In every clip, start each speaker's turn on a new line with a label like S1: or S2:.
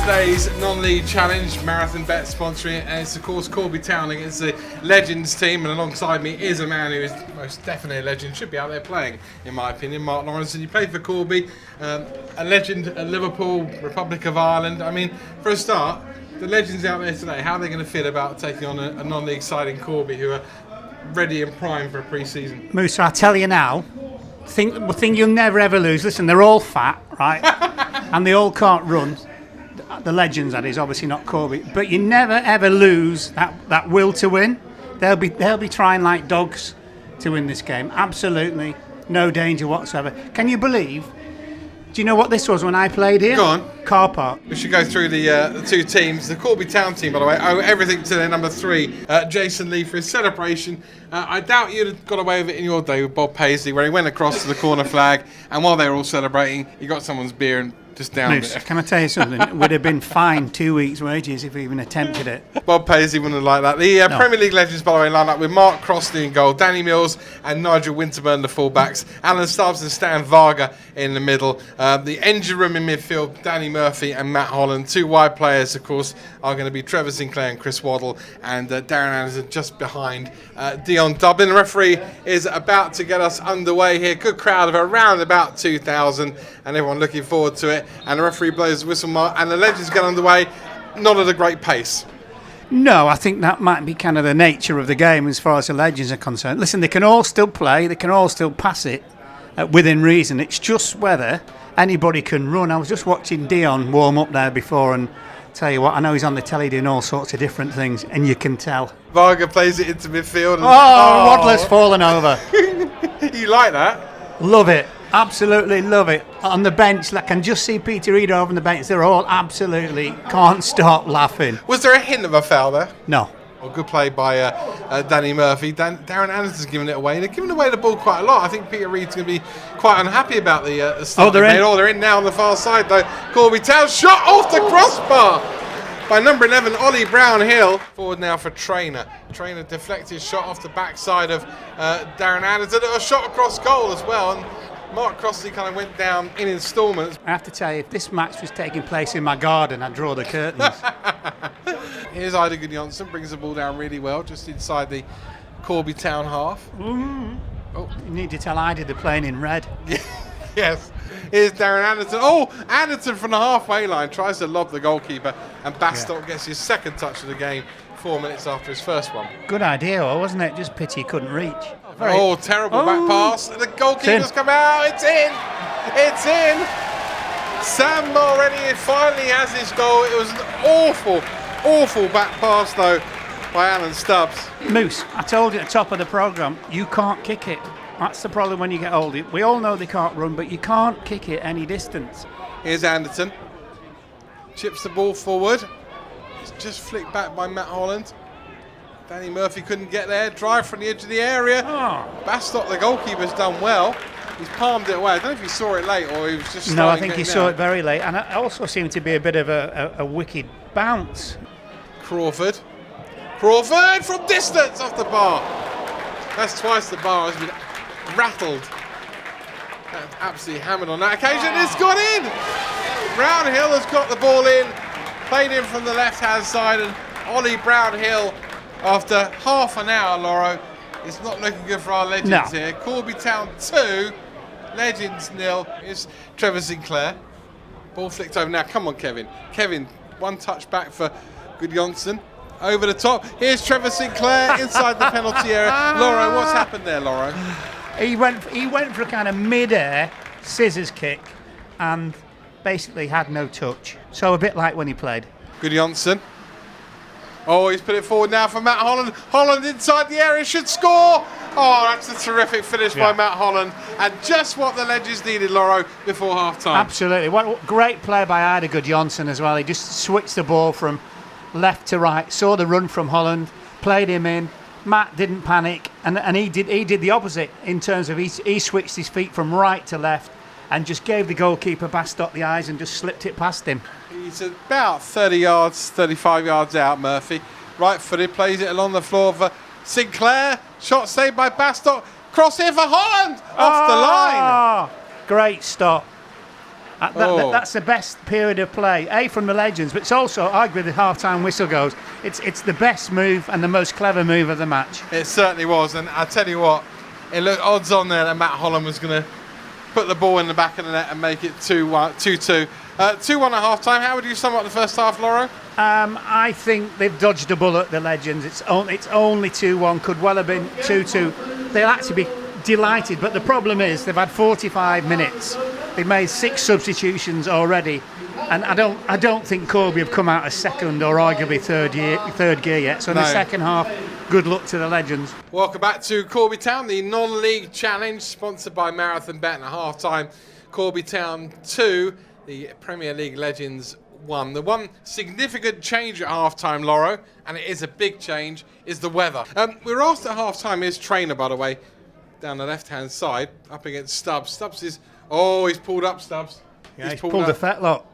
S1: today's non-league challenge, Marathonbet sponsoring it, and it's of course Corby Town against the Legends team, and alongside me is a man who is most definitely a legend, should be out there playing, in my opinion, Mark Lawrence. And you played for Corby, a legend at Liverpool, Republic of Ireland. I mean, for a start, the legends out there today, how are they going to feel about taking on a non-league side in Corby who are ready and primed for a pre-season?
S2: Musa, I tell you now, think you'll never ever lose. Listen, they're all fat, right? And they all can't run. The legends, that is, obviously not Corby. But you never ever lose that will to win. They'll be trying like dogs to win this game. Absolutely no danger whatsoever. Can you believe? Do you know what this was when I played here?
S1: Go on.
S2: Car park.
S1: We should go through the two teams. The Corby Town team, by the way, owe everything to their number 3, Jason Lee, for his celebration. I doubt you'd have got away with it in your day with Bob Paisley, where he went across to the corner flag, and while they were all celebrating, he got someone's beer and just downed
S2: Moose,
S1: it.
S2: can I tell you something? It would have been fined 2 weeks' wages if we even attempted it.
S1: Bob Paisley wouldn't have liked that. The
S2: No.
S1: Premier League legends, by the way, line up with Mark Crossley in goal, Danny Mills and Nigel Winterburn, the fullbacks, Alan Stubbs and Stan Varga in the middle. The engine room in midfield, Danny Murphy and Matt Holland. 2 wide players, of course, are going to be Trevor Sinclair and Chris Waddle, and Darren Anderson just behind Dion Dublin. The referee is about to get us underway here. Good crowd of around about 2,000, and everyone looking forward to it. And the referee blows the whistle mark, and the legends get underway, not at a great pace.
S2: No, I think that might be kind of the nature of the game as far as the legends are concerned. Listen, they can all still play, they can all still pass it within reason. It's just whether anybody can run. I was just watching Dion warm up there before, and tell you what, I know he's on the telly doing all sorts of different things, and you can tell.
S1: Varga plays it into midfield. And,
S2: Waddler's fallen over.
S1: You like that?
S2: Love it. Absolutely love it. On the bench, I can just see Peter Reid over on the bench. They're all absolutely can't stop laughing.
S1: Was there a hint of a foul there?
S2: No.
S1: Well, good play by Danny Murphy. Darren Anderson's giving it away. They're giving away the ball quite a lot. I think Peter Reid's going to be quite unhappy about the start.
S2: They're in.
S1: They're in now on the far side, though. Corby Town shot off the crossbar by number 11, Ollie Brownhill. Forward now for Trainer. Trainer deflected shot off the backside of Darren Anderson. A shot across goal as well. And Mark Crossley kind of went down in instalments.
S2: I have to tell you, if this match was taking place in my garden, I'd draw the curtains.
S1: Here's Ida Gudjonsson, brings the ball down really well, just inside the Corby Town half.
S2: Mm-hmm. Oh, you need to tell Ida they're playing in red.
S1: Yes. Here's Darren Anderson. Oh, Anderson from the halfway line tries to lob the goalkeeper, and Bastock gets his second touch of the game 4 minutes after his first one.
S2: Good idea, wasn't it? Just pity he couldn't reach.
S1: Terrible back pass. The goalkeeper's come out. It's in. It's in. Sam Mulrenny finally has his goal. It was an awful back pass, though, by Alan Stubbs.
S2: Moose, I told you at the top of the programme, you can't kick it. That's the problem when you get older. We all know they can't run, but you can't kick it any distance.
S1: Here's Anderson. Chips the ball forward. It's just flicked back by Matt Holland. Danny Murphy couldn't get there. Drive from the edge of the area. Bastock, the goalkeeper's done well. He's palmed it away. I don't know if he saw it late or he was just
S2: No, I think he saw it very late. And it also seemed to be a bit of a wicked bounce.
S1: Crawford from distance off the bar. That's twice the bar has been rattled. That's absolutely hammered on that occasion. It's gone in. Brownhill has got the ball in. Played in from the left-hand side, and Ollie Brownhill, after half an hour, Lauro, it's not looking good for our legends here. Corby Town 2, Legends 0. Here's Trevor Sinclair. Ball flicked over now. Come on, Kevin. Kevin, one touch back for Gudjonsson. Over the top. Here's Trevor Sinclair inside the penalty area. Lauro, what's happened there, Lauro?
S2: He went for a kind of mid-air scissors kick and basically had no touch. So a bit like when he played.
S1: Gudjonsson. Oh, he's put it forward now for Matt Holland. Holland inside the area, should score. Oh, that's a terrific finish by Matt Holland. And just what the Legends needed, Lauro, before half-time.
S2: Absolutely. What great play by Ida Gudjonsson as well. He just switched the ball from left to right, saw the run from Holland, played him in. Matt didn't panic, and he did the opposite in terms of he switched his feet from right to left and just gave the goalkeeper Bastock the eyes and just slipped it past him.
S1: He's about 35 yards out, Murphy. Right-footed, plays it along the floor for Sinclair. Shot saved by Bastock. Cross here for Holland. Off the line.
S2: Great stop. That's the best period of play, from the legends, but it's also, arguably, the half-time whistle goes. It's the best move and the most clever move of the match.
S1: It certainly was, and I tell you what, it looked odds on there that Matt Holland was going to put the ball in the back of the net and make it 2-1, 2-2. 2-1 at half-time. How would you sum up the first half, Lauro?
S2: I think they've dodged a bullet, the legends. It's only 2-1, could well have been 2-2. They'll actually be delighted, but the problem is they've had 45 minutes. They've made 6 substitutions already, and I don't think Corby have come out as second or arguably third gear yet. So in the second half, good luck to the legends.
S1: Welcome back to Corby Town, the non-league challenge sponsored by Marathonbet. And at half-time, Corby Town 2, the Premier League legends 1. The one significant change at half-time, Lauro, and it is a big change, is the weather. We were asked at half-time, his trainer, by the way, down the left-hand side, up against Stubbs. Stubbs is... Oh, he's pulled up, Stubbs.
S2: Yeah, he's pulled a fetlock.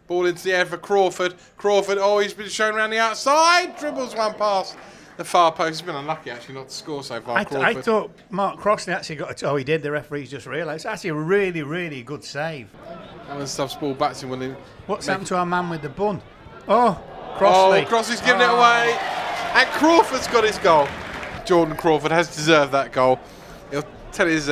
S1: Ball into the air for Crawford. Crawford, he's been shown around the outside. Dribbles one past the far post. He's been unlucky, actually, not to score so far,
S2: I thought Mark Crossley actually got he did. The referee's just realised. It's actually a really, really good save.
S1: And then Stubbs ball back to him.
S2: What's happened to our man with the bun? Oh, Crossley.
S1: Crossley's giving it away. And Crawford's got his goal. Jordan Crawford has deserved that goal. He'll tell his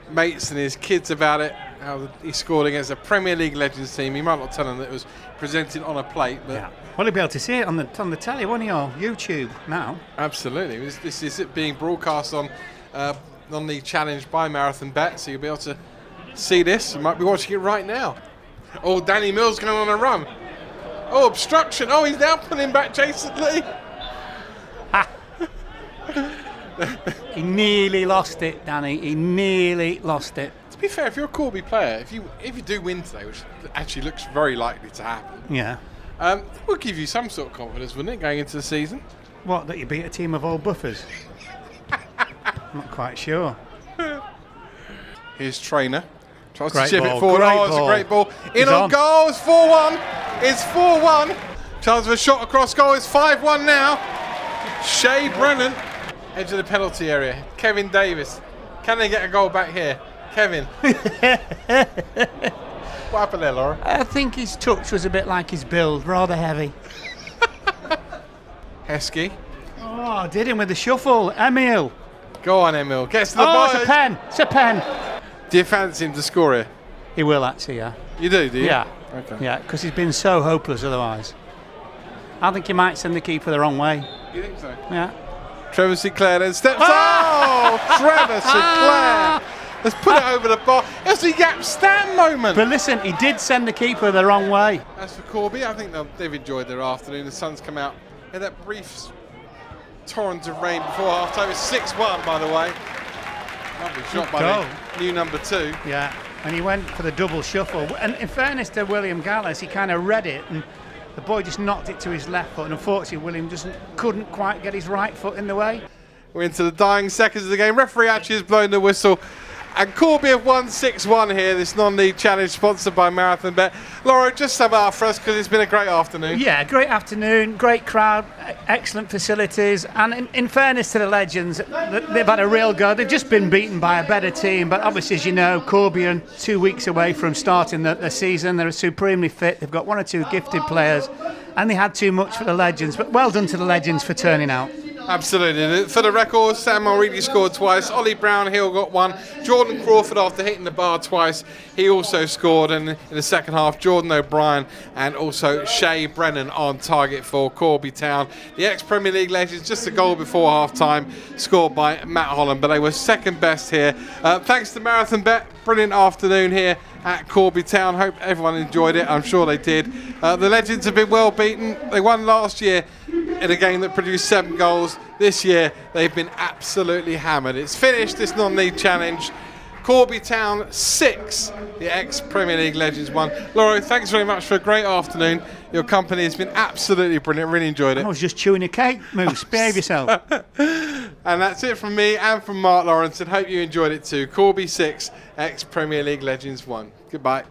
S1: mates and his kids about it, how he scored against a Premier League Legends team. He might not tell them that it was presented on a plate, but
S2: yeah. Well, he'll be able to see it on the telly, won't he, or YouTube now?
S1: Absolutely. This is it being broadcast on the challenge by Marathonbet, so you'll be able to see this. You might be watching it right now. Oh, Danny Mills going on a run. Oh, obstruction. Oh, he's now pulling back Jason Lee.
S2: He nearly lost it, Danny. He nearly lost it.
S1: To be fair, if you're a Corby player, if you do win today, which actually looks very likely to happen,
S2: yeah,
S1: it would give you some sort of confidence, wouldn't it, going into the season?
S2: What, that you beat a team of old buffers? I'm not quite sure.
S1: Here's Trainer. Tries
S2: great
S1: to chip
S2: ball,
S1: it forward.
S2: It's
S1: a great ball.
S2: He's
S1: on goal. It's 4-1. It's 4-1. Chance of a shot across goal. It's 5-1 now. Shea Brennan. Edge of the penalty area. Kevin Davis. Can they get a goal back here? Kevin. What happened there, Laura?
S2: I think his touch was a bit like his build, rather heavy.
S1: Heskey.
S2: Oh, did him with the shuffle. Emil.
S1: Go on, Emil. Gets to the
S2: ball. It's a pen. It's a pen.
S1: Do you fancy him to score here?
S2: He will, actually, yeah.
S1: You do you?
S2: Yeah.
S1: Okay.
S2: Yeah, because he's been so hopeless otherwise. I think he might send the keeper the wrong way.
S1: You think so?
S2: Yeah.
S1: Trevor Sinclair then steps. Oh, Trevor Sinclair has put it over the bar. It's a Yap Stan moment.
S2: But listen, he did send the keeper the wrong way.
S1: As for Corby, I think they've enjoyed their afternoon. The sun's come out in that brief torrent of rain before half time. It's 6-1, by the way. Lovely shot by the new number 2.
S2: Yeah, and he went for the double shuffle. And in fairness to William Gallas, he kind of read it, and the boy just knocked it to his left foot. And unfortunately, William couldn't quite get his right foot in the way.
S1: We're into the dying seconds of the game. Referee actually has blown the whistle. And Corby have won 6-1 here, this non-league challenge sponsored by Marathonbet. Laura, just sum up for us, because it's been a great afternoon.
S2: Yeah, great afternoon, great crowd, excellent facilities. And in fairness to the legends, they've had a real go. They've just been beaten by a better team. But obviously, as you know, Corby are 2 weeks away from starting the season. They're supremely fit. They've got 1 or 2 gifted players. And they had too much for the legends. But well done to the legends for turning out.
S1: Absolutely. For the record, Sam Mulready scored twice. Ollie Brownhill got 1. Jordan Crawford, after hitting the bar twice, he also scored. And in the second half, Jordan O'Brien and also Shea Brennan on target for Corby Town. The ex-Premier League legends, just a goal before half-time, scored by Matt Holland. But they were second best here. Thanks to Marathonbet. Brilliant afternoon here at Corby Town. Hope everyone enjoyed it. I'm sure they did. The legends have been well beaten. They won last year in a game that produced 7 goals. This year, they've been absolutely hammered. It's finished, this non-league challenge. Corby Town 6, the ex-Premier League legends 1. Laura, thanks very much for a great afternoon. Your company has been absolutely brilliant. Really enjoyed it.
S2: I was just chewing a cake, Moose. Behave yourself.
S1: And that's it from me and from Mark Lawrence. And hope you enjoyed it too. Corby 6, ex-Premier League legends 1. Goodbye.